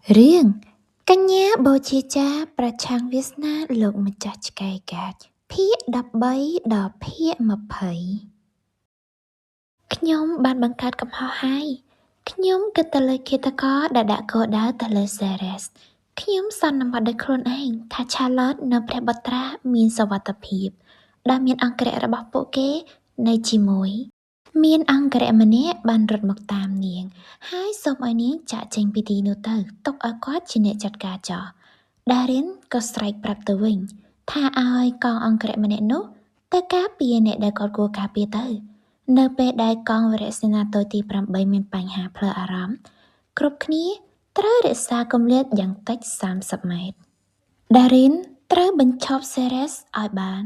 Riêng, Kenya Bochicha Prachang Visna Lục Machach Kai Gach Pia Đập Bấy Đỏ Pia Mập Phẩy Nhóm ban bằng cát cầm ho hai Nhóm kết tà lời kia ta có đã cổ đáo tà lời Ceres Nhóm son nằm bật đôi khôn anh Tha Charlotte nơ pre bật ra Miên sa vạt tập hiệp Đa miên ăn kệ ra bọc bộ kế Này chi mối Miên ăn kệ mà nế ban rật mọc tam niên Hai xông ai niên chạ chênh bì tì nô tơ Tốc ở quát chi nệ chặt ca cho Đa rin có strike prap tờ vinh Tha ai con ăn kệ mà nế nô Ta cá bìa nệ đã có cô cá bìa tơនៅពេលដែលកង់វរសេនាទ័ពទី8មានបញ្ហាផ្លូវអារម្មណ៍គ្រប់គ្នាត្រូវរក្សាគម្លាតយ៉ាងតិច30ម៉ែត្រ Darin ត្រូវបញ្ឈប់ Ceres ឲ្យបាន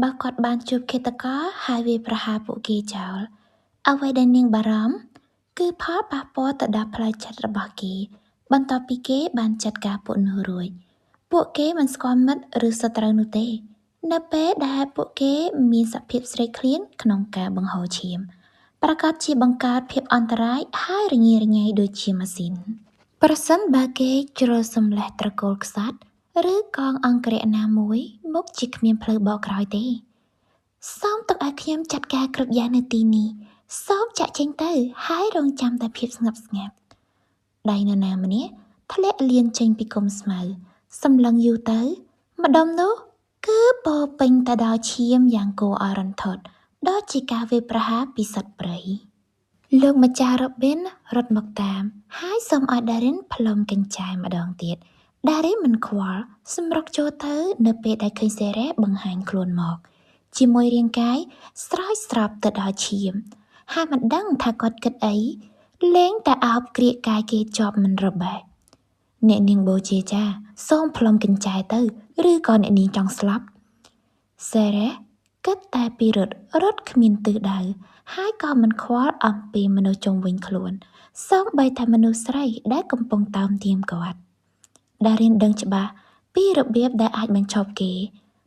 បើគាត់បានជួបឃាតករហើយវាប្រហារពួកគេចោលអ្វីដែលនាងបារម្ភគឺផលប៉ះពាល់ទៅដល់ផ្លូវចិត្តរបស់គេបន្ទាប់ពីគេបានចាត់ការពួកនោះរួចពួកគេមិនស្គាល់មិត្តឬសត្រូវនោះទេនៅពេលដែលពួកគេមានសភាពស្រេកឃ្លានក្នុងការបង្ហូរឈាមប្រកាសជាបង្កើតភាពអន្តរាយហើយរញ៉េរញ៉ៃដូចជាម៉ាស៊ីនប្រសិនបើគេជ្រុលសម្លេះត្រកូលខ្សាត់ឬកងអង្គរៈណាមួយមុខជាគ្មានផ្លូវបកក្រោយទេសូមទុកឲ្យខ្ញុំចាត់ការគ្រប់យ៉ាងនៅទីនេះសូមចាក់ចេញទៅហើយរងចាំតែភាពស្ងប់ស្ងាត់ដៃនរណាម្នាក់ធ្លាក់លៀនចេញពីគុម្ពស្មៅសម្លឹងយូរទៅម្ដុំនោះគឺពោរពេញទៅដោយឈាមយ៉ាងគួរឲ្យរន្ធត់ដូចជាការវាយប្រហារពីសត្វព្រៃលោកម្ចាស់ Robin រត់មកតាមហើយសូមឲ្យ Darin ផ្លុំកញ្ចែម្ដងទៀត Darin មិនខ្វល់សម្រុកចូលទៅនៅពេលដែលឃើញ Ceres បង្ហាញខ្លួនមកជាមួយរាងកាយស្រោចស្រពទៅដោយឈាមហើយមិនដឹងថាគាត់គិតអីលែងតែអោបក្រៀកកាយគេជាប់មិនរបេះអ្នកនាងបូជាចាសូមផ្លុំកញ្ចែទៅឬក៏អ្នកនាងចង់ស្លាប់ Ceres គិតតែពីរត់គ្មានទិសដៅហើយក៏មិនខ្វល់អំពីមនុស្សជុំវិញខ្លួនសូម្បីតែមនុស្សស្រីដែលកំពុងតោមទាមគាត់ Darin ដឹងច្បាស់ពីរបៀបដែលអាចបញ្ឈប់គេ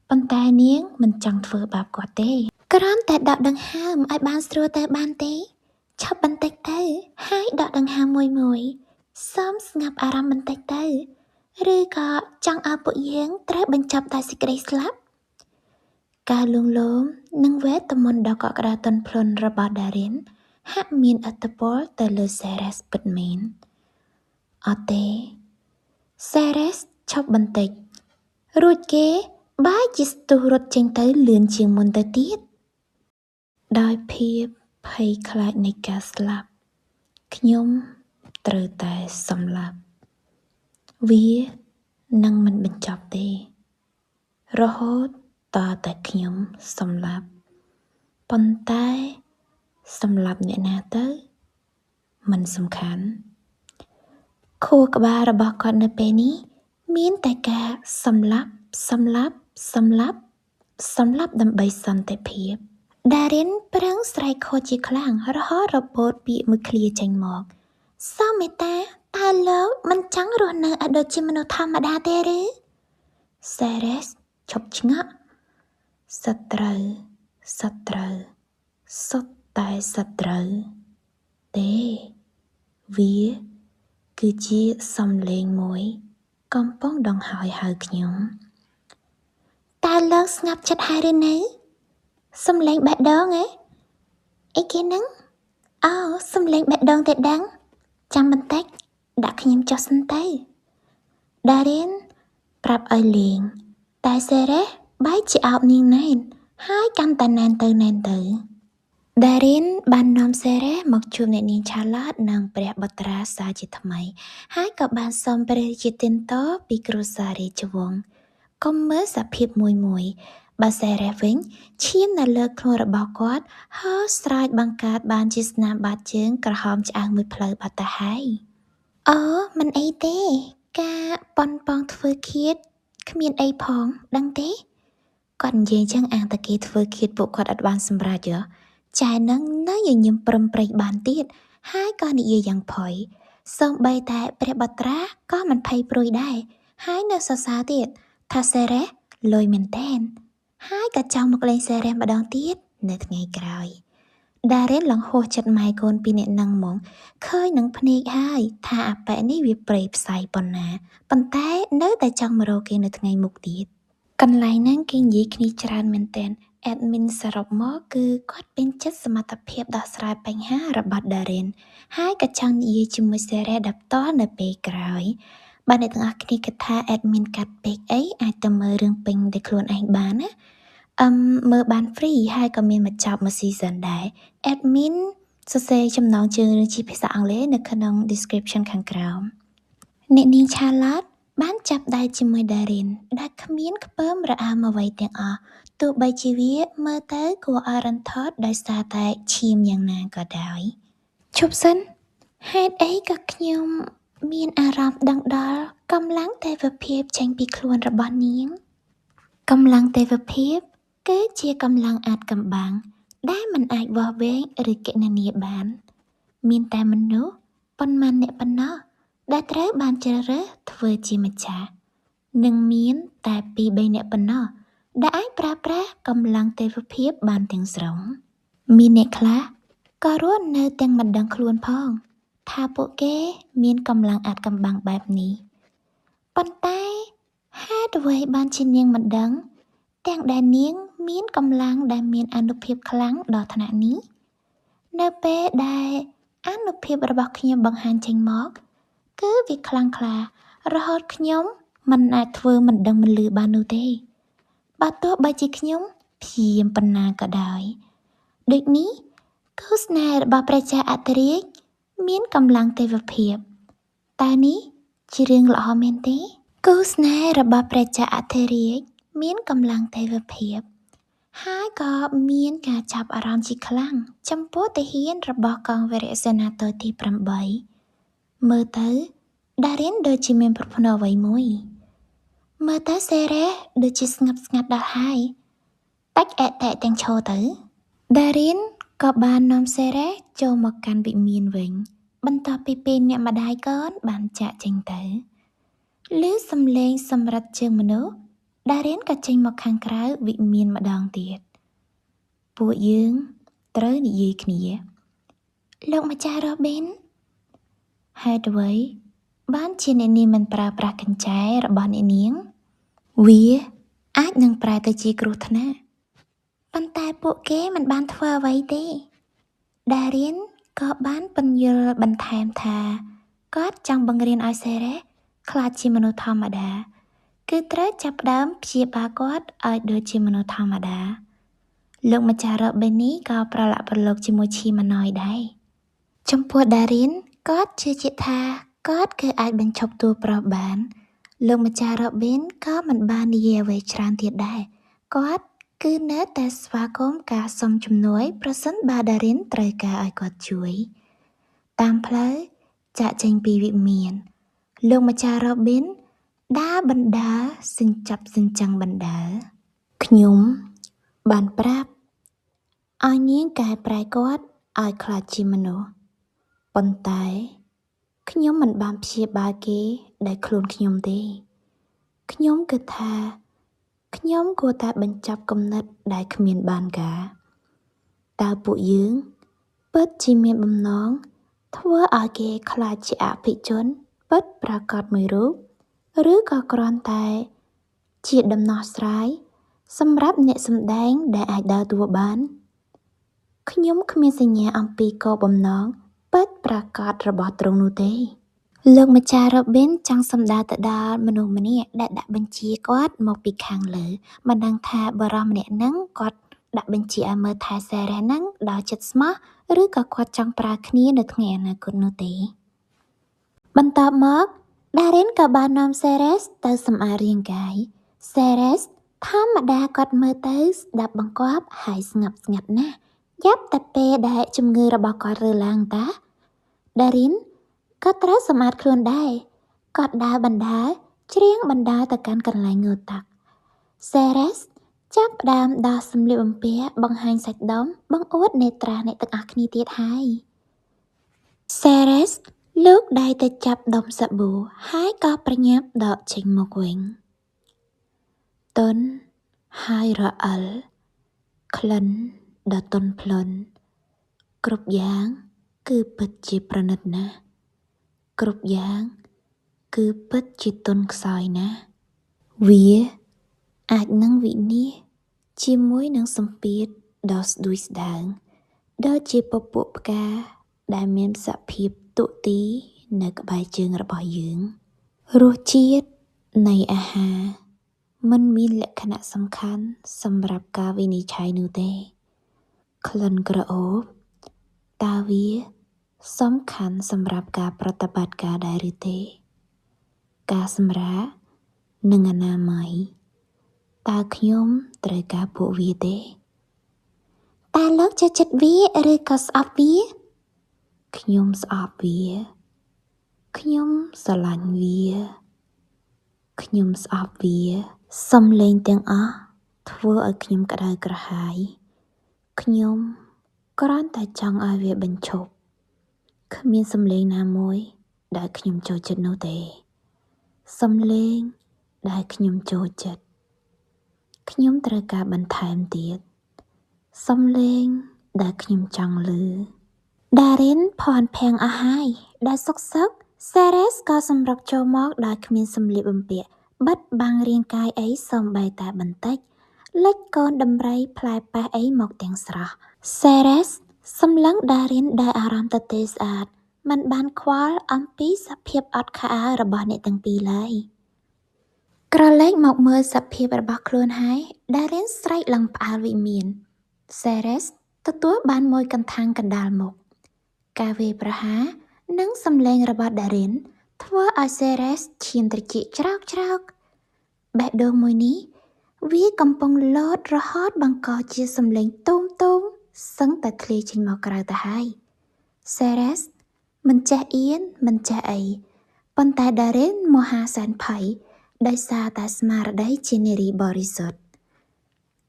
ប៉ុន្តែនាងមិនចង់ធ្វើបាបគាត់ទេគ្រាន់តែដកដង្ហើមឲ្យបានស្រួលទៅបានទេឈប់បន្តិចទៅហើយដកដង្ហើមមួយសូមស្ងាត់អារម្មណ៍បន្តិចទៅឬក៏ចង់ឲ្យពួកយើងត្រូវបញ្ចប់តែសេចក្តីស្លាប់ការលួងលោមនិងវេទមន្តដ៏កក់ក្ដៅទន់ភ្លន់របស់ Darin ហាក់មានឥទ្ធិពលទៅលើ Ceres ពិតមែនអត់ទេ Ceres ឈប់បន្តិចរួចគេបែរជាស្ទុះរត់ចេញទៅលឿនជាងមុនទៅទៀតដោយភាពភ័យខ្លាចនៃការស្លាប់ខ្ញុំត្រូវតែសម្លាប់វានឹងមិនបញ្ចប់ទេរហូតតតែខ្ញុំសម្លាប់ប៉ុន្តែសម្លាប់អ្នកណាទៅមិនសំខាន់ខួរក្បាលរបស់គាត់នៅពេលនេះមានតែការសម្លាប់ដើម្បីសន្តិភាព Darin ប្រឹងស្រែកខូចជាខ្លាំងរហូតរបូតពាក្យមួយឃ្លាចេញមកសូមមេត្តាតើលោកមិនចង់រស់នៅឲ្យដូចជាមនុស្សធម្មតាទេឬ Ceres ឈប់ឆ្ងល់សត្រូវសុទ្ធតែសត្រូវទេវាគឺជាសំឡេងមួយកំពុងដង្ហោយហៅខ្ញុំតើលោកស្ងប់ចិត្តហើយឬនៅសំឡេងបេះដូងអីគេហ្នឹងអូសំឡេងបេះដូងទេដឹងចាំបន្តិចដាក់ខ្ញុំចុះសិនទៅ Darin ប្រាប់ឲ្យលេងតែ Ceres បែរជាអោបនាងណែនហើយកាន់តែណែនទៅ Darin បាននាំ Ceres មកជួបអ្នកនាង Charlotte និងព្រះបុត្រាសាជាថ្មីហើយក៏បានសុំព្រះរាជាទានតពីគ្រួសាររាជវង្សកុំមើលសភាពមួយបើ Ceres វិញឈាមនៅលើខ្លួនរបស់គាត់ហើរស្រោចបង្កើតបានជាស្នាមបាតជើងក្រហមឆ្អៅមួយផ្លូវបាត់ទៅហើយអូមិនអីទេការប៉ុនប៉ងធ្វើឃាតគ្មានអីផងដឹងទេគាត់និយាយចឹងអាងតែគេធ្វើឃាតពួកគាត់អត់បានសម្រេចចែនឹងនៅញញឹមប្រំប្រែងបានទៀតហើយក៏និយាយយ៉ាងផុយសូម្បីតែព្រះបុត្រាក៏មិនភ័យព្រួយដែរហើយនៅសរសើរទៀតថា Ceres លុយមែនតែនហើយក៏ចង់មកលេង Ceres ម្ដងទៀតនៅថ្ងៃក្រោយ Darren ឡើងហួសចិត្តម៉ែកូនពីអ្នកនឹងហ្មងឃើញនឹងភ្នែកហើយថាអាប៉ែនេះវាព្រៃផ្សៃប៉ុណ្ណាប៉ុន្តែនៅតែចង់មករកគេនៅថ្ងៃមុខទៀតកន្លែងហ្នឹងគេនិយាយគ្នាច្រើនមែនទែន admin សរុបមកគឺគាត់ពេញចិត្តសមត្ថភាពដោះស្រាយបញ្ហារបស់ Darren ហើយក៏ចង់និយាយជាមួយ Sarah ដល់ផ្ទាល់នៅពេលក្រោយបើអ្នកទាំងអស់គ្នាគិតថា admin កាត់ពេកអីអាចទៅមើលរឿងពេញដោយខ្លួនឯងបានណាមើលបាន free ហើយក៏មានបញ្ចប់មួយ season ដែរ admin សរសេរចំណងជើងរឿងជាភាសាអង់គ្លេសនៅក្នុង description ខាងក្រោមអ្នកនាង Charlotte បានចាប់ដៃជាមួយ Darren ដែលគ្មានខ្ពើមរអើមអ្វីទាំងអស់ទោះបីជាវាមើលទៅគួរឲ្យរន្ធត់ដោយសារតែឈាមយ៉ាងណាក៏ដោយឈប់សិនហេតុអីក៏ខ្ញុំមានអារម្មណ៍ដឹងដល់កម្លាំងទេវភាពចេញពីខ្លួនរបស់នាងកម្លាំងទេវភាពគឺជាកម្លាំងអាថ៌កំបាំងដែលមិនអាចវាស់វែងឬគណនាបានមានតែមនុស្សប៉ុន្មានអ្នកប៉ុណ្ណោះដែលត្រូវបានជ្រើសរើសធ្វើជាម្ចាស់និងមានតែ2-3អ្នកប៉ុណ្ណោះដែលអាចប្រើប្រាស់កម្លាំងទេវភាពបានទាំងស្រុងមានអ្នកខ្លះក៏រស់នៅទាំងមិនដឹងខ្លួនផងថាពួកគេមានកម្លាំងអាថ៌កំបាំងបែបនេះប៉ុន្តែហេតុអ្វីបានជានាងមិនដឹងទាំងដែលនាងមានកម្លាំងដែលមានអានុភាពខ្លាំងដល់ថ្នាក់នេះនៅពេលដែលអានុភាពរបស់ខ្ញុំបង្ហាញចេញមកគឺវាខ្លាំងក្លារហូតខ្ញុំមិនអាចធ្វើមិនដឹងមិនលឺបាននោះទេបើទោះបីជាខ្ញុំព្យាយាមប៉ុណ្ណាក៏ដោយដូចនេះគូស្នេហ៍របស់ព្រះចៅអធិរាជមានកម្លាំងទេវភាពតែនេះជារឿងល្អមែនទេគូស្នេហ៍របស់ព្រះចៅអធិរាជមានកម្លាំងទេវភាពហើយក៏មានការចាប់អារម្មណ៍ជាខ្លាំងចំពោះទាហានរបស់កងវរសេនាទ័ពទី8មើលទៅ Darren ដូចជាមានប្រផ្នូលអ្វីមួយមើលទៅ Sarah ដូចជាស្ងប់ស្ងាត់ដល់ហើយតាច់អែតែទាំងឈរទៅ Darren ក៏បាននាំ Sarah ចូលមកកាន់វិមានវិញបន្ទាប់ពីពេលអ្នកម្ដាយកូនបានចាកចេញទៅឮសំឡេងសម្រិតជើងមនុស្ស Darren ក៏ចេញមកខាងក្រៅវិមានម្ដងទៀតពួកយើងត្រូវនិយាយគ្នាលោកម្ចាស់ Robin ហេតុអ្វីបានជាអ្នកនាងមិនប្រើប្រាស់កញ្ចែរបស់អ្នកនាងវាអាចនឹងប្រែទៅជាគ្រោះថ្នាក់ប៉ុន្តែពួកគេមិនបានធ្វើអ្វីទេ Darren ក៏បានពន្យល់បន្ថែមថាគាត់ចង់បង្រៀនឲ្យ Sarah ក្លាយជាមនុស្សធម្មតាគឺត្រូវចាប់ផ្ដើមព្យាបាលគាត់ឲ្យដូចជាមនុស្សធម្មតាលោកម្ចាស់ Robin នេះក៏ប្រឡាក់ប្រឡូកជាមួយឈីម៉ាណយដែរចំពោះ Darren គាត់ជឿជាក់ថាគាត់គឺអាចបញ្ឈប់តួប្រុសបានលោកម្ចាស់ Robin ក៏មិនបាននិយាយអ្វីច្រើនទៀតដែរគាត់គឺនៅតែស្វាគមន៍ការសុំជំនួយប្រសិនបើ Darren ត្រូវការឲ្យគាត់ជួយតាមផ្លូវចាកចេញពីវិមានលោកម្ចាស់ Robin ដើរបណ្ដើរសិញ្ចាប់សិញ្ចាំងបណ្ដើរខ្ញុំបានប្រាប់ឲ្យនាងកែប្រែគាត់ឲ្យក្លាយជាមនុស្សប៉ុន្តែខ្ញុំមិនបានព្យាបាលគេដោយខ្លួនខ្ញុំទេខ្ញុំគិតថាខ្ញុំគួរតែបញ្ចប់គំនិតដែលគ្មានបានការតើពួកយើងពិតជាមានបំណងធ្វើឲ្យគេខ្លាចជាអភិជនពិតប្រាកដមួយរូបឬក៏គ្រាន់តែជាដំណោះស្រាយសម្រាប់អ្នកសម្ដែងដែលអាចដើរតួបានខ្ញុំគ្មានសញ្ញាអំពីគោលបំណងពិតប្រាកដរបស់ទ្រង់នោះទេលោកម្ចាស់ Robin ចង់សម្ដៅទៅដល់មនុស្សម្នាក់ដែលដាក់បញ្ជាគាត់មកពីខាងលើមិនដឹងថាបរិសម្នាក់ហ្នឹងគាត់ដាក់បញ្ជាឲ្យមើលថែ Sarah ហ្នឹងដោយចិត្តស្មោះឬក៏គាត់ចង់ប្រើគ្នានៅថ្ងៃអនាគតនោះទេបន្ទាប់មក Darren ក៏បាននាំ Sarah ទៅសម្អាតរាងកាយ Sarah ធម្មតាគាត់មើលទៅស្ដាប់បង្គាប់ហើយស្ងប់ស្ងាត់ណាស់យ៉ាប់តែពេលដែលជំងឺរបស់គាត់រើឡើងតា Darren ក៏ត្រូវសម្អាតខ្លួនដែរគាត់ដើរបណ្ដើរច្រៀងបណ្ដើរទៅកាន់កន្លែងងូតទឹក Sarah ចាប់ផ្ដើមដោះសម្លៀកបំពាក់បង្ហាញសាច់ដុំបង្អួតនេត្រាអ្នកទាំងអស់គ្នាទៀតហើយ Sarah លោកដៃទៅចាប់ដុំសាប៊ូហើយក៏ប្រញាប់ដកចេញមកវិញទន់ហើយរអិលក្លិនដ៏ទន់ភ្លន់ គ្រប់យ៉ាងគឺពិតជាប្រណិតណាស់គ្រប់យ៉ាងគឺពិតជាទន់ខ្សោយណាស់វាអាចនឹងវិនាសជាមួយនឹងសម្ពាធដ៏ស្ដួយស្ដាងដូចជាពពួកផ្កាដែលមានសភាពទុទីនៅក្បែរជើងរបស់យើងរសជាតិនៃអាហារមិនមានលក្ខណៈសំខាន់សម្រាប់ការវិនិច្ឆ័យនោះទេក្លិនក្រអូបតើវាសំខាន់សម្រាប់ការប្រតិបត្តិការដែរឬទេការសម្រាកនិងអនាម័យតើខ្ញុំត្រូវការពួកវាទេតើលោកចូលចិត្តវាឬក៏ស្អប់វាខ្ញុំស្អប់វាខ្ញុំស្រឡាញ់វាខ្ញុំស្អប់វាសំឡេងទាំងអស់ធ្វើឲ្យខ្ញុំក្តៅក្រហាយខ្ញុំគ្រាន់តែចង់ឲ្យវាបញ្ឈប់គ្មានសំឡេងណាមួយដែលខ្ញុំចូលចិត្តនោះទេសំឡេងដែលខ្ញុំចូលចិត្តខ្ញុំត្រូវការបន្ថែមទៀតសំឡេងដែលខ្ញុំចង់ឮដារិនភ័ន្តភាំងអស់ហើយដែលសុកសេរ៉េសក៏សម្រុកចូលមកដោយគ្មានសម្លៀកបំពាក់បិទបាំងរាងកាយអីសូម្បីតែបន្តិចលិចកូនដំរីផ្លែប៉េះអីមកទាំងស្រស់សេរ៉េសសម្លឹងដារិនដែលអារម្មណ៍ទទេស្អាតមិនបានខ្វល់អំពីសភាពអត់ខោអាវរបស់អ្នកទាំងពីរឡើយក្រឡេកមកមើលសភាពរបស់ខ្លួនហើយដារិនស្រែកឡើងផ្អើលវិមានសេរ៉េសទទួលបានមួយកន្ថាំងកណ្ដាលមុខការវាយប្រហារនិងសំឡេងរបស់ដារិនធ្វើឲ្យសេរ៉េសឈាមត្រជាក់ច្រោកបេះដូងមួយនេះវាកំពុងលោតរហូតបង្កជាសំឡេងទូមសឹងតែធ្លាយចេញមកក្រៅទៅហើយសេរ៉េសមិនចេះអៀនមិនចេះអីប៉ុន្តែដារិនមហាសែនភ័យដោយសារតែស្មារតីជានារីបរិសុទ្ធ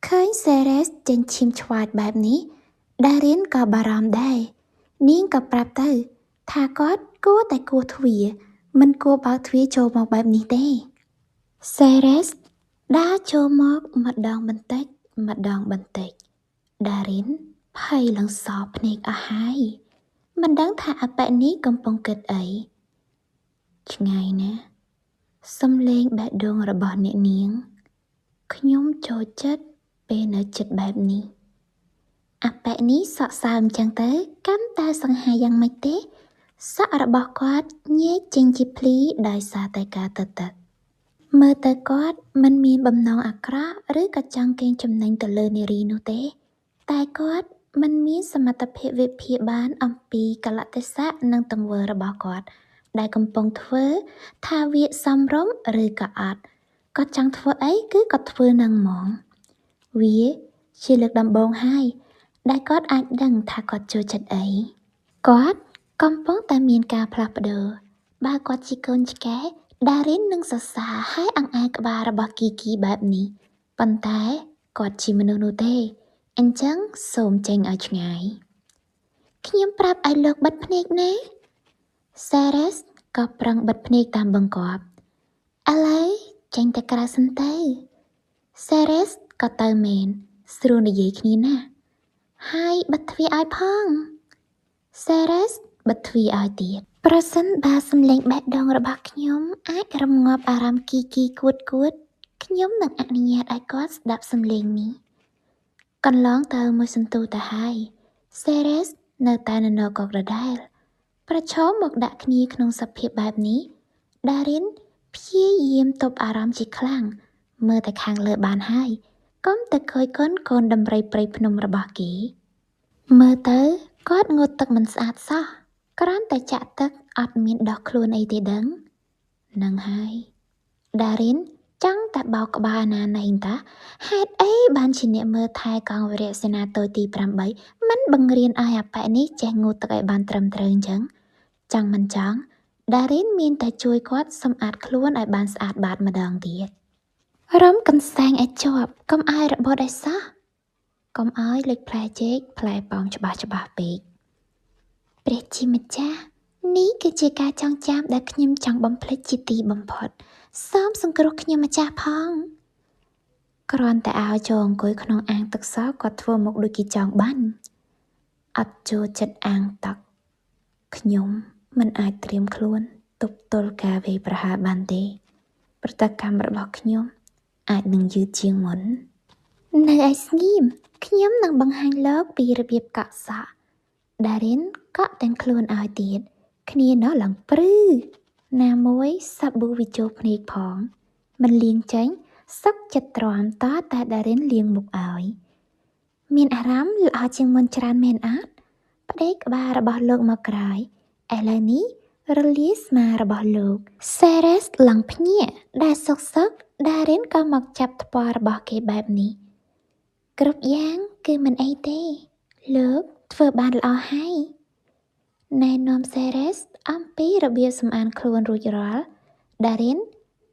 ឃើញសេរ៉េសចេញឈាមឆ្វាចបែបនេះដារិនក៏បារម្ភដែរនាងក៏ប្រាប់ទៅថាគាត់គួរតែគោះទ្វារមិនគួរបើកទ្វារចូលមកបែបនេះទេសេរ៉េសដើរចូលមកម្ដងបន្តិចដារិនភ័យឡើងសោភ្នែកអស់ហើយមិនដឹងថាអបិនេះកំពុងគិតអីឆ្ងាយណាស់សំឡេងបេះដូងរបស់អ្នកនាងខ្ញុំចូលចិត្តពេលនៅជិតបែបនេះអបិនេះសក់សើមចឹងទៅកាន់តែសង្ហាយ៉ាងម៉េចទេសក់របស់គាត់ញែកចេញជាភ្លីដោយសារតែការទទឹកមើលទៅគាត់មិនមានបំណងអាក្រក់ឬក៏ចង់កេងចំណេញទៅលើនារីនោះទេតែគាត់មិនមានសមត្ថភាពវិភាគបានអំពីកលៈទេសៈនិងទង្វើរបស់គាត់ដែលកំពុងធ្វើថាវាសមរម្យឬក៏អត់គាត់ចង់ធ្វើអីគឺគាត់ធ្វើនឹងហ្មងវាជាលើកដំបូងហើយដែលគាត់អាចដឹងថាគាត់ចូលចិត្តអីគាត់កំពុងតែមានការផ្លាស់ប្ដូរបើគាត់ជាកូនឆ្កែដារិននឹងសរសើរហើយអង្អែលក្បាលរបស់គីបែបនេះប៉ុន្តែគាត់ជាមនុស្សនោះទេអញ្ចឹងសូមចេញឲ្យឆ្ងាយខ្ញុំប្រាប់ឲ្យលោកបិទភ្នែកណាសេរ៉េសក៏ប្រឹងបិទភ្នែកតាមបង្គាប់ឥឡូវចេញទៅក្រៅសិនទៅសេរ៉េសក៏ទៅមែនស្រួលនិយាយគ្នាណាហើយបិទទ្វារឲ្យផងសេរ៉េសបិទទ្វារឲ្យទៀតប្រសិនបើសំឡេងបេះដូងរបស់ខ្ញុំអាចរំងាប់អារម្មណ៍គីគួតខ្ញុំនឹងអនុញ្ញាតឲ្យគាត់ស្ដាប់សំឡេងនេះកន្លងទៅមួយសន្ទុះទៅហើយសេរ៉េសនៅតែនរកកដដែលប្រឈមមកដាក់គ្នាក្នុងសភាពបែបនេះដារិនព្យាយាមទប់អារម្មណ៍ជាខ្លាំងមើលតែខាងលើបានហើយកុំតែខូចកូនដំរីព្រៃភ្នំរបស់គេមើលទៅគាត់ងូតទឹកមិនស្អាតសោះគ្រាន់តែចាក់ទឹកអត់មានដោះខ្លួនអីទេដឹងនឹងហើយដារិនចង់តែបោកក្បាលណាណែងតាហេតុអីបានជាអ្នកមើលថែកងវរៈសេនាតូចទី8មិនបង្រៀនឲ្យអបិនេះចេះងូតទឹកឲ្យបានត្រឹមត្រូវអញ្ចឹងចង់មិនចង់ដារិនមានតែជួយគាត់សម្អាតខ្លួនឲ្យបានស្អាតបាតម្ដងទៀតរំកន្សែងឲ្យជាប់កុំឲ្យរបត់ឲ្យសោះកុំឲ្យលេចផ្លែចេកផ្លែប៉ោមច្បាស់ពេកព្រះជាម្ចាស់នេះគឺជាការចងចាំដែលខ្ញុំចង់បំភ្លេចជាទីបំផុតសូមសង្គ្រោះខ្ញុំម្ចាស់ផងគ្រាន់តែឲ្យចូលអង្គុយក្នុងអាងទឹកសោគាត់ធ្វើមុខដូចគេចង់បាញ់ អត់ចូលចិត្តអាងតក់ខ្ញុំមិនអាចត្រៀមខ្លួនទប់ទល់ការវាយប្រហារបានទេប្រតិកម្មរបស់ខ្ញុំអាចនឹងយឺតជាងមុននៅឯស្ងៀមខ្ញុំនឹងបង្ហាញលោកពីរបៀបកក់សក់ដារិនកក់ទាំងខ្លួនឲ្យទៀតគ្នានោះឡើងព្រឺណាមួយសាប៊ូវិជោភ្នែកផងមិនលៀងចេញសឹកចិត្តទ្រាំតតែដារិនលៀងមុខឲ្យមានអារម្មណ៍ល្អជាងមុនច្រើនមែនអត់ផ្ដេកក្បាលរបស់លោកមកក្រោយឥឡូវនេះរលាយស្មារបស់លោក Ceres ឡើងភ្ញាក់ដែលសុកដារិនក៏មកចាប់ថ្ពាល់របស់គេបែបនេះគ្រប់យ៉ាងគឺមិនអីទេលោកធ្វើបានល្អហើយណែនាំ Ceres អំពីរបៀបសម្អាតខ្លួនរួចរាល់ដារិន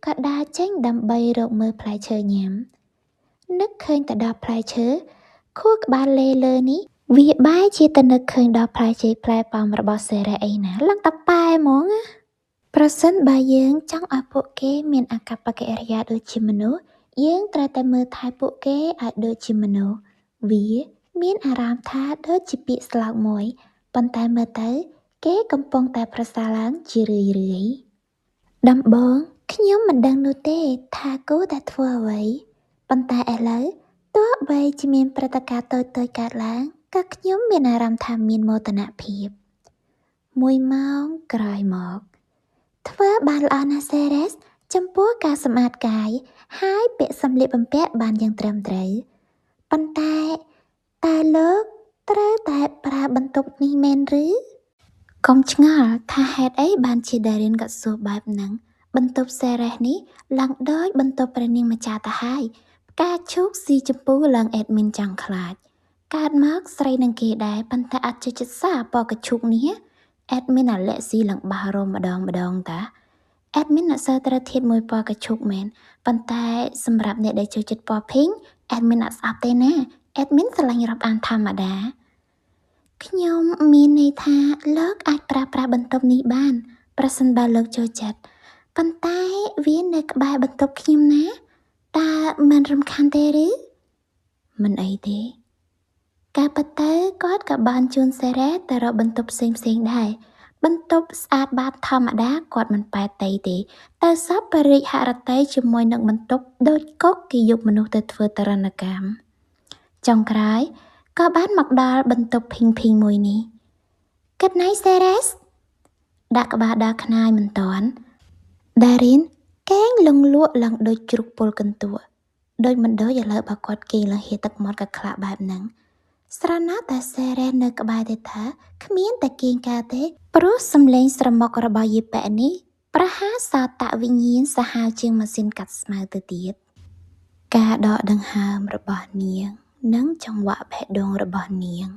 ក៏ដើរចេញដើម្បីរកមើលផ្លែឈើញ៉ាំនឹកឃើញទៅដល់ផ្លែឈើខួរក្បាលលេលើនេះវាបែរជាទៅនឹកឃើញដល់ផ្លែចេកផ្លែប៉ោមរបស់ Ceres អីណាឡើងតាប៉ែហ្មងប្រសិនបើយើងចង់ឲ្យពួកគេមានអាកប្បកិរិយាដូចជាមនុស្សយើងត្រូវតែមើលថែពួកគេឲ្យដូចជាមនុស្សវាមានអារម្មណ៍ថាដូចជាពាក្យស្លោកមួយប៉ុន្តែមើលទៅគេកំពុងតែប្រសើរឡើងជារឿយដំបូងខ្ញុំមិនដឹងនោះទេថាគួរតែធ្វើអ្វីប៉ុន្តែឥឡូវទោះបីជាមានព្រឹត្តិការណ៍តូចៗកើតឡើងក៏ខ្ញុំមានអារម្មណ៍ថាមានមោទនភាព1 ម៉ោងក្រោយមកធ្វើបានល្អណាស់ Ceres ចំពោះការសម្អាតកាយហើយពាក់សម្លៀកបំពាក់បានយ៉ាងត្រឹមត្រូវប៉ុន្តែតើលោកត្រូវតែប្រើបន្ទប់នេះមែនឬកុំឆ្ងល់ថាហេតុអីបានជាដារិនក៏សួរបែបហ្នឹងបន្ទប់ Ceres នេះឡើងដូចបន្ទប់ព្រះនាងម្ចាស់ទៅហើយផ្កាឈូកស៊ីចម្ពូឡើងអេដមីនចង់ខ្លាចកើតមកស្រីនឹងគេដែរប៉ុន្តែអត់ចេះចិត្តសាពណ៌កឈូកនេះអេដមីនអាឡែស៊ីឡើងបះរោមម្ដងតាអេដមីនអត់សូវត្រូវធៀបមួយពណ៌កឈូកមែនប៉ុន្តែសម្រាប់អ្នកដែលចូលចិត្តពណ៌ភីងអេដមីនអត់ស្អប់ទេណាអេដមីនស្រឡាញ់រាប់អានធម្មតាខ្ញុំមានន័យថាលោកអាចប្រើប្រាស់បន្ទប់នេះបានប្រសិនបើលោកចូលចិត្តប៉ុន្តែវានៅក្បែរបន្ទប់ខ្ញុំណាតើមិនរំខានទេឬមិនអីទេការពិតទៅគាត់ក៏បានជូន Ceres ទៅរកបន្ទប់ផ្សេងដែរបន្ទប់ស្អាតបាតធម្មតាគាត់មិនប៉ែតទេទៅសពបរិយហរតីជាមួយនឹងបន្ទប់ដូចកុកគេយកមនុស្សទៅធ្វើទរណកម្មចុងក្រោយក៏បានមកដល់បន្ទប់ភីងមួយនេះគិតណៃ Ceres ដាក់ក្បាលដល់ខ្នាយមិនតាន់ដារិនកេងលងលក់ឡើងដូចជ្រូកពលកន្ទក់ដូចមិនដូចឥឡូវបើគាត់គេងឡើងហៀទឹកមាត់ក៏ខ្លាក់បែបហ្នឹងស្រណោះតែ Ceres នៅក្បែរទេថាគ្មានតែគេងកាទេព្រោះសំឡេងស្រមុករបស់យីប៉ែនេះប្រហាសោតវិញ្ញាណសាហាវជាងម៉ាស៊ីនកាត់ស្មៅទៅទៀតការដកដង្ហើមរបស់នាងនិងចង្វាក់បេះដូងរបស់នាង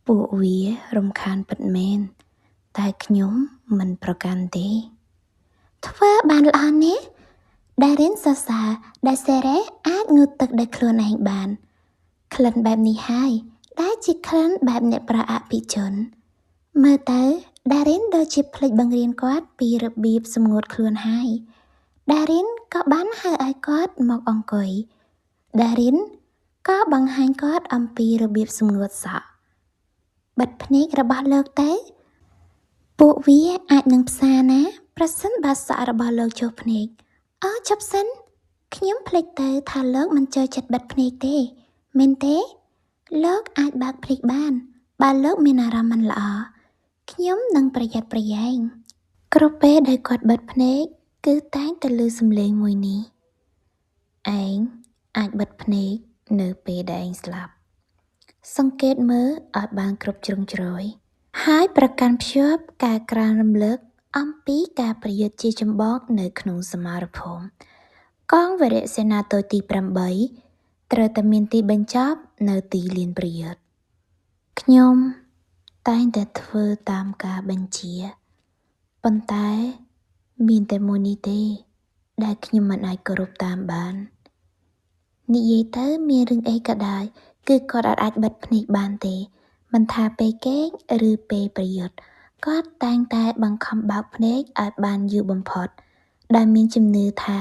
ពួកវារំខានពិតមែនតែខ្ញុំមិនប្រកាន់ទេធ្វើបានល្អណាស់ដារិនសរសើរដែល Ceres អាចងូតទឹកដោយខ្លួនឯងបានក្លិនបែបនេះហើយដែលជាក្លិនបែបអ្នកប្រាអភិជនមើលទៅដារិនដូចជាភ្លេចបង្រៀនគាត់ពីរបៀបសម្ងួតខ្លួនហើយដារិនក៏បានហៅឲ្យគាត់មកអង្គុយដារិនក៏បង្ហាញគាត់អំពីរបៀបសម្ងួតសក់បិទភ្នែករបស់លោកទៅពួកវាអាចនឹងផ្សាណាប្រសិនបើសក់របស់លោកចូលភ្នែកអូចប់សិនខ្ញុំភ្លេចទៅថាលោកមិនចូលចិត្តបិទភ្នែកទេមែនទេលោកអាចបើកភ្នែកបានបើលោកមានអារម្មណ៍មិនល្អខ្ញុំនឹងប្រយ័ត្នប្រយែងគ្រប់ពេលដែលគាត់បិទភ្នែកគឺតែងតែឮសំឡេងមួយនេះឯងអាចបិទភ្នែកនៅពេលដែលឯងស្លាប់សង្កេតមើលឲ្យបានគ្រប់ជ្រុងជ្រោយហើយប្រកាន់ភ្ជាប់ការក្រើនរំលឹកអំពីការប្រយុទ្ធជាចម្បងនៅក្នុងសមរភូមិកងវរៈសេនាទ័ពទី8ត្រូវតែមានទីបញ្ចប់នៅទីលានប្រយុទ្ធខ្ញុំតែងតែធ្វើតាមការបញ្ជាប៉ុន្តែមានតែមួយនេះទេដែលខ្ញុំមិនអាចគោរពតាមបាននិយាយទៅមានរឿងអីក៏ដោយគឺគាត់អាចបិទភ្នែកបានទេមិនថាពេលគេងឬពេលប្រយុទ្ធគាត់តែងតែបង្ខំបើកភ្នែកឲ្យបានយូរបំផុតដែលមានជំនឿថា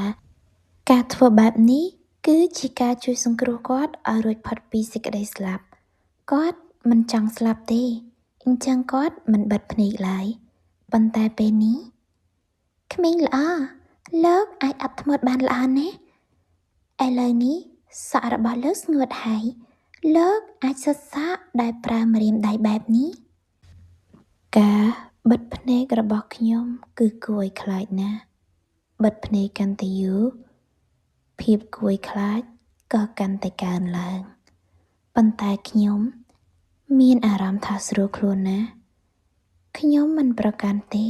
ការធ្វើបែបនេះគឺជាការជួយសង្គ្រោះគាត់ឲ្យរួចផុតពីសេចក្តីស្លាប់គាត់ មិនចង់ស្លាប់ទេអញ្ចឹងគាត់មិនបិទភ្នែកឡើយប៉ុន្តែពេលនេះក្មេងល្អលោកអាចអត់ធ្មត់បានល្អណាស់ឥឡូវនេះសក់របស់លោកស្ងួតហើយលោកអាចសុទ្ធសក់ដោយប្រើម្រាមដៃបែបនេះការបិទភ្នែករបស់ខ្ញុំគឺគួរឲ្យខ្លាចណាស់បិទភ្នែកកាន់តែយូរភាពគួរឲ្យខ្លាចក៏កាន់តែកើនឡើងប៉ុន្តែខ្ញុំមានអារម្មណ៍ថាស្រួលខ្លួនណាស់ខ្ញុំមិនប្រកាន់ទេ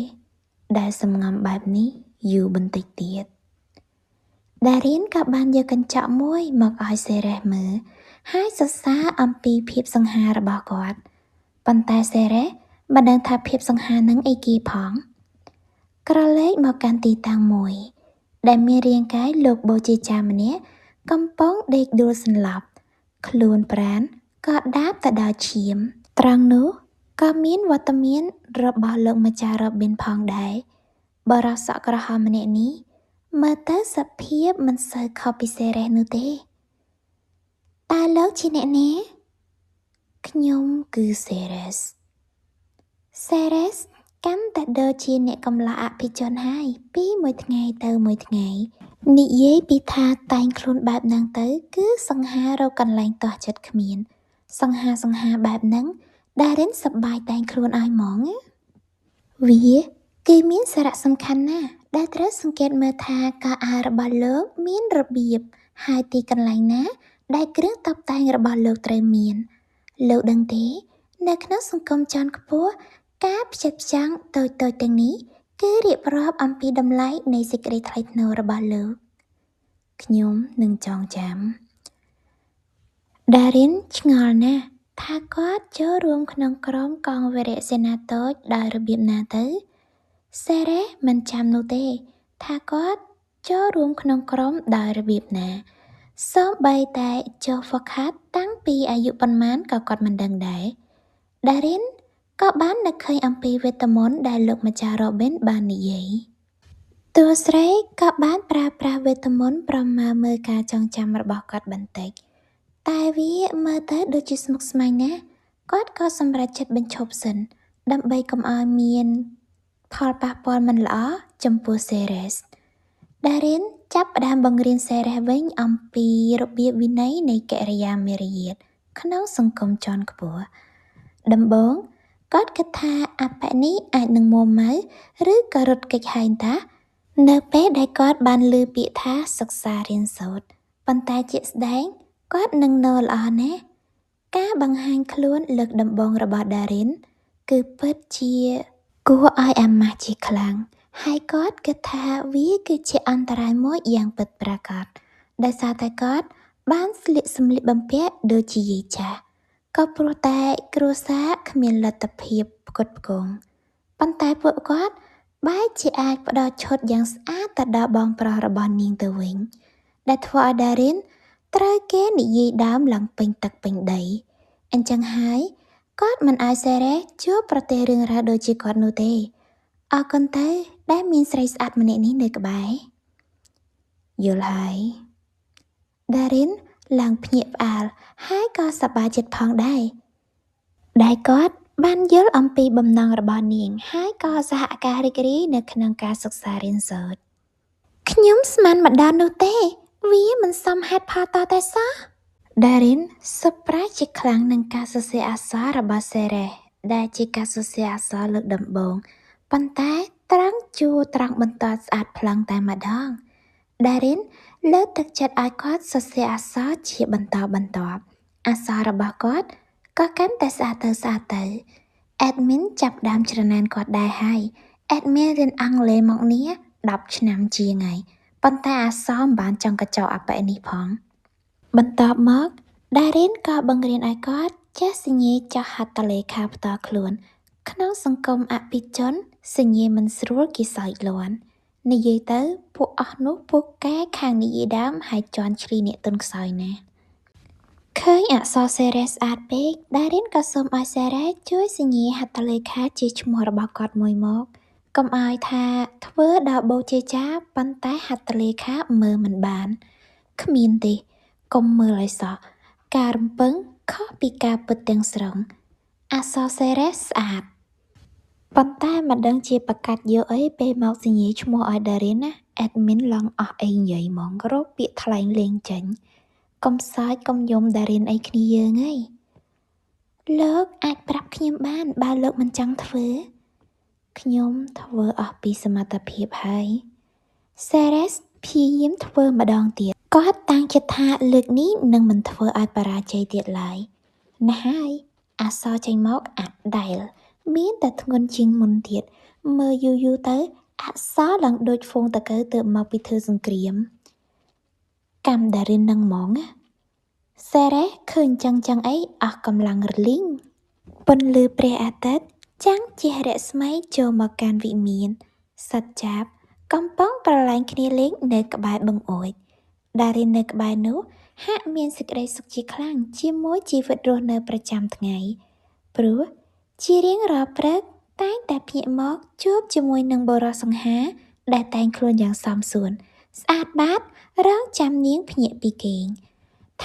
ដែលសម្ងំបែបនេះយូរបន្តិចទៀតដារៀនក៏បានយកកញ្ចក់មួយមកឲ្យសេរ៉េសមើលហើយសរសើរអំពីភាពសង្ហារបស់គាត់ប៉ុន្តែសេរ៉េសមិនដឹងថាភាពសង្ហានឹងអីគេផងក្រឡេកមកកាន់ទីតាំងមួយដែលមានរាងកាយលោកបូជាចារ្យម្នាក់កំពុងដេកដួលសន្លប់ខ្លួនប្រាណក៏ដាបទៅដល់ឈាមត្រង់នោះក៏មានវត្តមានរបស់លោកម្ចាស់រ៉ូប៊ីនផងដែរបរិសសក់ក្រហមម្នាក់នេះមើលទៅសភាពមិនសូវខុសពីសេរ៉េសនោះទេតើលោកជាអ្នកណាខ្ញុំគឺសេរ៉េសកាន់តែដូចជាអ្នកកំឡោះអភិជនហើយពីមួយថ្ងៃទៅមួយថ្ងៃនិយាយពីថាតែងខ្លួនបែបហ្នឹងទៅគឺសង្ហារកកន្លែងតោះចិត្តគ្មានសង្ហាបែបហ្នឹងដារិនសប្បាយតែងខ្លួនឲ្យហ្មងវាគឺមានសារៈសំខាន់ណាស់ដែលត្រូវសង្កេតមើលថាការអាវរបស់លោកមានរបៀបហើយទីកន្លែងណាដែលគ្រឿងតុបតែងរបស់លោកត្រូវមានលោកដឹងទេនៅក្នុងសង្គមជាន់ខ្ពស់ការផ្ចិតផ្ចង់តូចៗទាំងនេះគឺរៀបរាប់អំពីតម្លៃនៃសេចក្តីថ្លៃថ្នូររបស់លោកខ្ញុំនឹងចងចាំដារិនឆ្ងល់ណាស់ថាគាត់ចូលរួមក្នុងក្រុមកងវីរសេនាតូចដោយរបៀបណាទៅសេរ៉េសមិនចាំនោះទេថាគាត់ចូលរួមក្នុងក្រុមដោយរបៀបណាសូម្បីតែចុះហ្វឹកហាត់តាំងពីអាយុប៉ុន្មានក៏គាត់មិនដឹងដែរដារិនក៏បាននឹកឃើញអំពីវេទមន្តដែលលោកម្ចាស់រ៉ូប៊ីនបាននិយាយតួស្រីក៏បានប្រើប្រាស់វេទមន្តប្រមាណមើលការចងចាំរបស់គាត់បន្តិចតែវាមើលទៅដូចជាស្មុគស្មាញណាស់គាត់ក៏សម្រេចចិត្តបញ្ឈប់សិនដើម្បីកុំឲ្យមានផលប៉ះពាល់មិនល្អចំពោះសេរ៉េសដារិនចាប់ផ្ដើមបង្រៀនសេរ៉េសវិញអំពីរបៀបវិន័យនៃកិរិយាមារយាទក្នុងសង្គមជាន់ខ្ពស់ដំបូងគាត់គិតថាអបិនេះអាចនឹងមួម៉ៅឬក៏រត់គេចហែងតានៅពេលដែលគាត់បានឮពាក្យថាសិក្សារៀនសូត្រប៉ុន្តែជាក់ស្ដែងគាត់នឹងនៅល្អណាស់ការបង្ហាញខ្លួនលើកដំបូងរបស់ដារិនគឺពិតជាគួរឲ្យអាម៉ាស់ជាខ្លាំងហើយគាត់គិតថាវាគឺជាអន្តរាយមួយយ៉ាងពិតប្រាកដដោយសារតែគាត់បានស្លៀកសម្លៀកបំពាក់ដូចជាយាយចាស់ក៏ព្រោះតែគ្រួសារគ្មានលទ្ធភាពផ្គត់ផ្គង់ប៉ុន្តែពួកគាត់បែរជាអាចផ្ដល់ឈុតយ៉ាងស្អាតទៅដល់បងប្រុសរបស់នាងទៅវិញដែលធ្វើឲ្យដារិនត្រូវគេនិយាយដើមឡើងពេញទឹកពេញដីអញ្ចឹងហើយគាត់មិនឲ្យសេរ៉េសជួបប្រទះរឿងរ៉ាវដូចជាគាត់នោះទេអរគុណទៅដែលមានស្រីស្អាតម្នាក់នេះនៅក្បែរយល់ហើយដារិនឡើងភ្ញាក់ផ្អើលហើយក៏សប្បាយចិត្តផងដែរដែលគាត់បានយល់អំពីបំណងរបស់នាងហើយក៏សហការរីករាយនៅក្នុងការសិក្សារៀនសូត្រខ្ញុំស្មានមិនដល់នោះទេវាមិនសមហេតុផលតតែសោះដារិនសប្បាយជាខ្លាំងនឹងការសរសេរអក្សររបស់សេរ៉េសដែលជាការសរសេរអក្សរលើកដំបូងប៉ុន្តែត្រង់ជួរត្រង់បន្ទាត់ស្អាតផ្លាំងតែម្ដងដារិនលើកទឹកចិត្តឲ្យគាត់សរសេរអក្សរជាបន្តបន្ទាប់អក្សររបស់គាត់ក៏កាន់តែស្អាតទៅអេដមីនចាប់ដើមច្រណែនគាត់ដែរហើយអេដមីនរៀនអង់គ្លេសមកនេះ10ឆ្នាំជាងហើយប៉ុន្តែអក្សរមិនបានចង់កញ្ចោអបិនេះផងបន្ទាប់មកដារិនក៏បង្រៀនឲ្យគាត់ចេះសញ្ញាចុះហត្ថលេខាផ្ទាល់ខ្លួនក្នុងសង្គមអភិជនសញ្ញាមិនស្រួលគេសើចលាន់និយាយទៅពួកអស់នោះពួកកែខាងនិយាយដើមហើយជន់ឈ្លីអ្នកទុនខ្សោយណាស់ឃើញអក្សរសេរ៉េសស្អាតពេកដារិនក៏សូមឲ្យសេរ៉េសជួយសញ្ញាហត្ថលេខាជាឈ្មោះរបស់គាត់មួយមកកុំឲ្យថាធ្វើដល់បូជាចារ្យប៉ុន្តែហត្ថលេខាមើលមិនបានគ្មានទេកុំមើលឲ្យសោះការរំពឹងខុសពីការពិតទាំងស្រុង អក្សរ Ceres ស្អាត ប៉ុន្តែមិនដឹងជាប្រកាសយកអីពេលមកសញ្ញាឈ្មោះឲ្យ Darin ណា admin ឡងអស់អីនិយាយហ្មង រកពាក្យថ្លែងលេងចេញ កុំសើចកុំយំ Darin អីគ្នាយើងហី លោកអាចប្រាប់ខ្ញុំបានបើលោកមិនចង់ធ្វើ ខ្ញុំធ្វើអស់ពីសមត្ថភាពហើយ Ceres ព្យាយាមធ្វើម្ដងទៀត គាត់តាំងចិត្តថាលើកនេះនឹងមិនធ្វើឲ្យបរាជ័យទៀតឡើយ ណាស់ហើយ អក្សរចេញមកអាដែល មានតែធ្ងន់ជាងមុនទៀត មើលយូរៗទៅអក្សរឡើងដូចហ្វូងតកូវទើបមកពីធ្វើសង្គ្រាម កម្ម Darin នឹងហ្មងណា Ceres ឃើញចឹងអីអស់កម្លាំងរលីង ពន្លឺព្រះអាទិត្យចាំងជះរស្មីចូលមកកាន់វិមាន សត្វចាបកំពុងប្រឡែងគ្នាលេងនៅក្បែរបឹងអួច Darin នៅក្បែរនោះហាក់មានសេចក្តីសុខជាខ្លាំងជាមួយជីវិតរស់នៅប្រចាំថ្ងៃ ព្រោះជារៀងរាល់ព្រឹកតែងតែភ្ញាក់មកជួបជាមួយនឹងបុរសសង្ហាដែលតែងខ្លួនយ៉ាងសមសួន ស្អាតបាតរងចាំនាងភ្ញាក់ពីគេង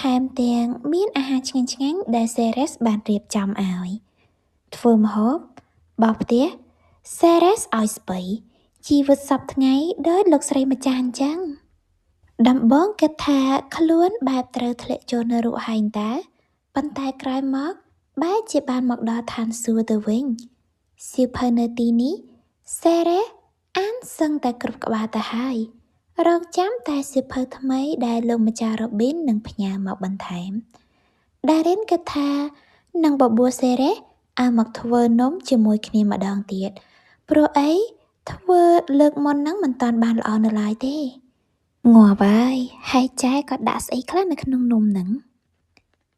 ថែមទាំងមានអាហារឆ្ងាញ់ៗដែល Ceres បានរៀបចំឲ្យ ធ្វើម្ហូប បោសផ្ទះ Ceres ឲ្យស្ពៃ ជីវិតសប្តាហ៍ថ្ងៃដោយលោកស្រីម្ចាស់អញ្ចឹង ដំបងគិតថាខ្លួនបែបត្រូវធ្លាក់ចូលនរកហើយតា ប៉ុន្តែក្រោយមកបែរជាបានមកដល់ឋានសួគ៌ទៅវិញ សៀវភៅនៅទីនេះ Ceres អានសឹងតែគ្រប់ក្បាលទៅហើយ រងចាំតែសៀវភៅថ្មីដែលលោកម្ចាស់ Robin នឹងផ្ញើមកបន្ថែម Darin គិតថានឹងបបួល Ceres ឲ្យមកធ្វើនំជាមួយគ្នាម្ដងទៀត ព្រោះអីធ្វើលើកមុនហ្នឹងមិនតាន់បានល្អនៅឡើយទេ ងាប់ហើយហើយចែក៏ដាក់ស្អីខ្លះនៅក្នុងនំហ្នឹង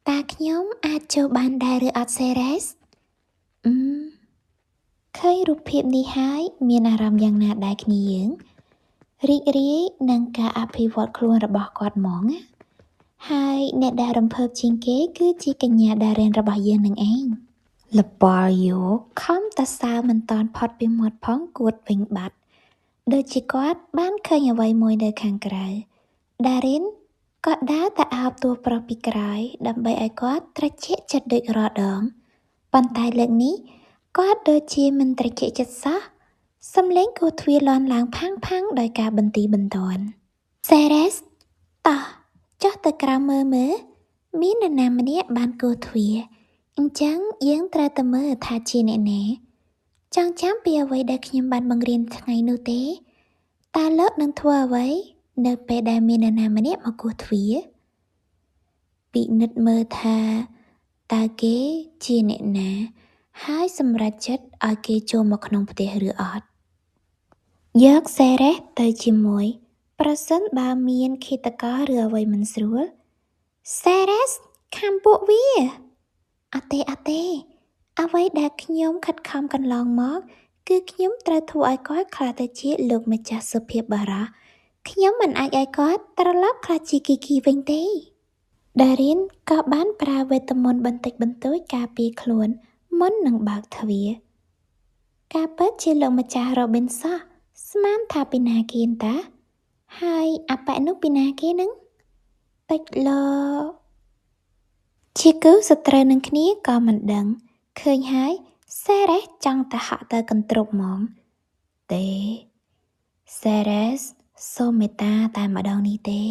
តើខ្ញុំអាចចូលបានដែរឬអត់ Ceres ឃើញរូបភាពនេះហើយមានអារម្មណ៍យ៉ាងណាដែរគ្នាយើង រីករាយនឹងការអភិវឌ្ឍខ្លួនរបស់គាត់ហ្មងណា ហើយអ្នកដែលរំភើបជាងគេគឺជាកញ្ញា Darin របស់យើងនឹងឯង លពលយកខំតសើមិនតាន់ផុតពីមាត់ផងគួតវិញបាត់ ដូចជាគាត់បានឃើញអ្វីមួយនៅខាងក្រៅ Darin ក៏ដើរតែអោបតួប្រុសពីក្រោយដើម្បីឲ្យគាត់ត្រជាក់ចិត្តដូចរាល់ដង ប៉ុន្តែលើកនេះគាត់ដូចជាមិនត្រជាក់ចិត្តសោះ សំឡេងគោះទ្វារលាន់ឡើងផាំងៗដោយការបន្ទីបន្ទាន់ Ceres តោះចុះទៅក្រៅមើលមាននរណាម្នាក់បានគោះទ្វារ អញ្ចឹងយើងត្រូវតែមើលថាជាអ្នកណា ចង់ចាំពីអ្វីដែលខ្ញុំបានបង្រៀនថ្ងៃនោះទេ តើលោកនឹងធ្វើអ្វីនៅពេលដែលមាននរណាម្នាក់មកគោះទ្វារ ពិនិត្យមើលថាតើគេជាអ្នកណា ហើយសម្រេចចិត្តឲ្យគេចូលមកក្នុងផ្ទះឬអត់ យក Ceres ទៅជាមួយ ប្រសិនបើមានឃាតករឬអ្វីមិនស្រួល Ceres ខំពួកវាអត់ទេអ្វីដែលខ្ញុំខិតខំកន្លងមកគឺខ្ញុំត្រូវធ្វើឲ្យគាត់ខ្លាចទៅជាលោកម្ចាស់សុភាពបារោះ ខ្ញុំមិនអាចឲ្យគាត់ត្រឡប់ខ្លាចជាគីគីវិញទេ Darin ក៏បានប្រើវេទមន្តបន្តិចបន្តួចការពារខ្លួនមុននឹងបើកទ្វារ ការពិតជាលោកម្ចាស់ Robin សោះស្មានថាពីណាគេតា ហើយអាប៉ែនោះពីណាគេនឹង តិចឡជាគូសត្រូវនឹងគ្នាក៏មិនដឹង ឃើញហើយ Ceres ចង់តែហក់ទៅកន្ទ្រប់ហ្មង ទេ Ceres សូមមេត្តាតែម្ដងនេះទេ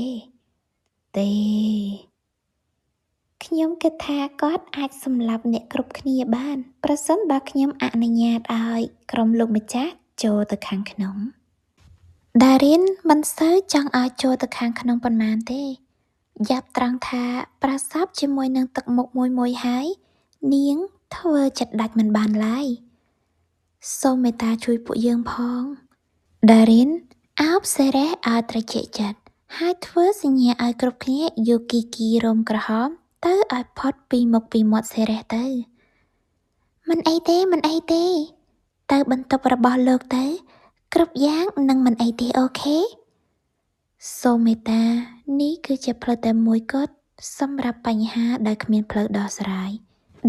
ខ្ញុំគិតថាគាត់អាចសម្លាប់អ្នកគ្រប់គ្នាបាន ប្រសិនបើខ្ញុំអនុញ្ញាតឲ្យក្រុមលោកម្ចាស់ចូលទៅខាងក្នុង Darin មិនសូវចង់ឲ្យចូលទៅខាងក្នុងប៉ុន្មានទេ យ៉ាប់ត្រង់ថាប្រសពជាមួយនឹងទឹកមុខមួយហើយនាងធ្វើចិត្តដាច់មិនបានឡើយ សូមមេត្តាជួយពួកយើងផង Darin អោប Ceres ឲ្យត្រជាក់ចិត្ត ហើយធ្វើសញ្ញាឲ្យគ្រប់គ្នាយកគីគីរោមក្រហមទៅឲ្យផុតពីមុខពីមាត់ Ceres ទៅ មិនអីទេ ទៅបន្ទប់របស់លោកទៅគ្រប់យ៉ាងនឹងមិនអីទេអូខេ សូមមេត្តានេះគឺជាផ្លូវតែមួយគត់សម្រាប់បញ្ហាដែលគ្មានផ្លូវដោះស្រាយ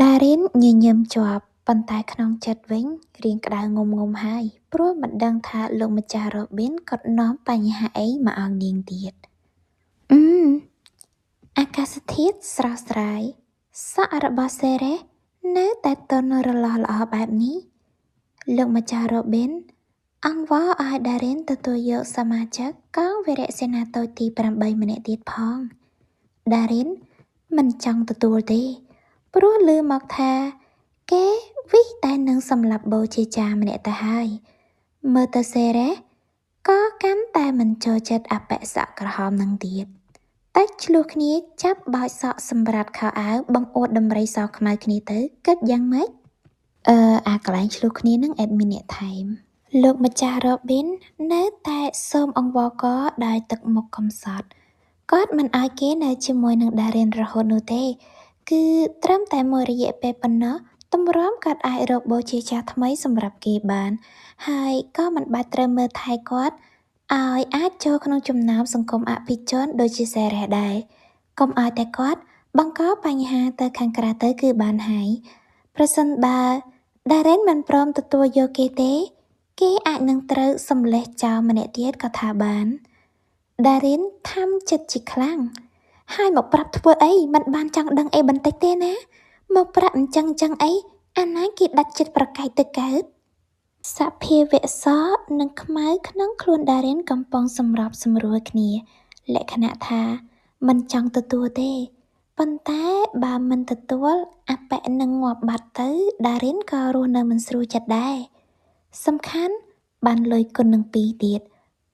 Darin ញញឹមជាប់ប៉ុន្តែក្នុងចិត្តវិញរៀងក្តៅងុំៗហើយព្រោះមិនដឹងថាលោកម្ចាស់ Robin គាត់នាំបញ្ហាអីមកឲ្យនាងទៀត អាកាសធាតុស្រស់ស្រាយ សក់របស់ Ceres នៅតែទន់រលាស់ល្អបែបនេះលោកម្ចាស់ Robin អង្វរឲ្យ Darren ទទួលយកសមាជិកកងវីរសេនាតូចទី 8 ម្នាក់ទៀតផង Darren មិនចង់ទទួលទេព្រោះឮមកថាគេវិសតែនឹងសម្លាប់បូជាចារ្យម្នាក់ទៅហើយមើលទៅ Ceres ក៏កាន់តែមិនចូលចិត្តអបិសៈក្រហមនឹងទៀតតែឆ្លោះគ្នាចាប់បោចសក់សម្រាប់ខោអាវបង្អួតដំរីសខ្មៅគ្នាទៅគិតយ៉ាងម៉េចអាកន្លែងឆ្លោះគ្នានឹង admin អ្នកថែមលោកម្ចាស់ Robin នៅតែសូមអង្វរករដោយទឹកមុខកំសត់គាត់មិនឲ្យគេនៅជាមួយនឹង Darren រហូតនោះទេគឺត្រឹមតែមួយរយៈពេលប៉ុណ្ណោះទម្រាំគាត់អាចរកបូជាចារ្យថ្មីសម្រាប់គេបានហើយក៏មិនបាច់ត្រូវមើលថែគាត់ឲ្យអាចចូលក្នុងចំណោមសង្គមអភិជនដូចជា Ceres ដែរកុំឲ្យតែគាត់បង្កបញ្ហាទៅខាងក្រៅទៅគឺបានហើយប្រសិនបើ Darren មិនព្រមទទួលយកគេទេគេអាចនឹងត្រូវសម្លេះចោលម្នាក់ទៀតក៏ថាបាន Darren ថាំចិត្តជាខ្លាំងហើយមកប្រាប់ធ្វើអីមិនបានចង់ដឹងអីបន្តិចទេណាមកប្រាប់អញ្ចឹងអីអាណាគេដាច់ចិត្តប្រកែកទៅកើតសភាវៈសនិងខ្មៅក្នុងខ្លួន Darren កំពុងសម្របសម្រួលគ្នាលក្ខណៈថាមិនចង់ទទួលទេប៉ុន្តែបើមិនទទួលអបិនឹងងាប់បាត់ទៅ Darren ក៏រស់នៅមិនស្រួលចិត្តដែរសំខាន់បានលុយគុណនឹង2ទៀត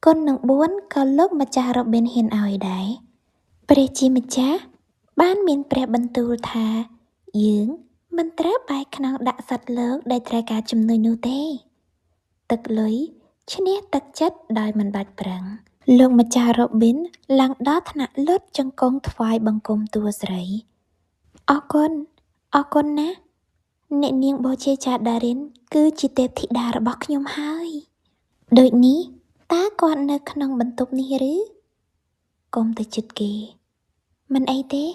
គុណនឹង4ក៏លោកម្ចាស់ Robin ហ៊ានឲ្យដែរព្រះជាម្ចាស់បានមានព្រះបន្ទូលថាយើងមិនត្រូវបែកខ្នងដាក់សត្វលោកដែលត្រូវការជំនួយនោះទេទឹកលុយឈ្នះទឹកចិត្តដោយមិនបាច់ប្រឹងលោកម្ចាស់ Robin ឡើងដល់ថ្នាក់លុតជង្គង់ថ្វាយបង្គំទូលស្រីអរគុណណាអ្នកនាងបូជាចារ្យ Darren គឺជាទេពធីតារបស់ខ្ញុំហើយដូចនេះតើគាត់នៅក្នុងបន្ទប់នេះឬកុំទៅជិតគេមិនអីទេ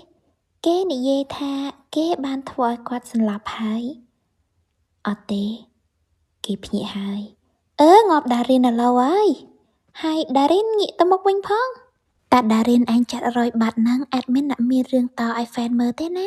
គេនិយាយថាគេបានធ្វើឲ្យគាត់សន្លប់ហើយអត់ទេគេភ្ញាក់ហើយងាប់ Darren ឥឡូវហើយ Darren ងាកទៅមុខវិញផងតែ Darren ឯងចាត់រយបាត់ហ្នឹង admin អ្នកមានរឿងតឲ្យ fan មើលទេណា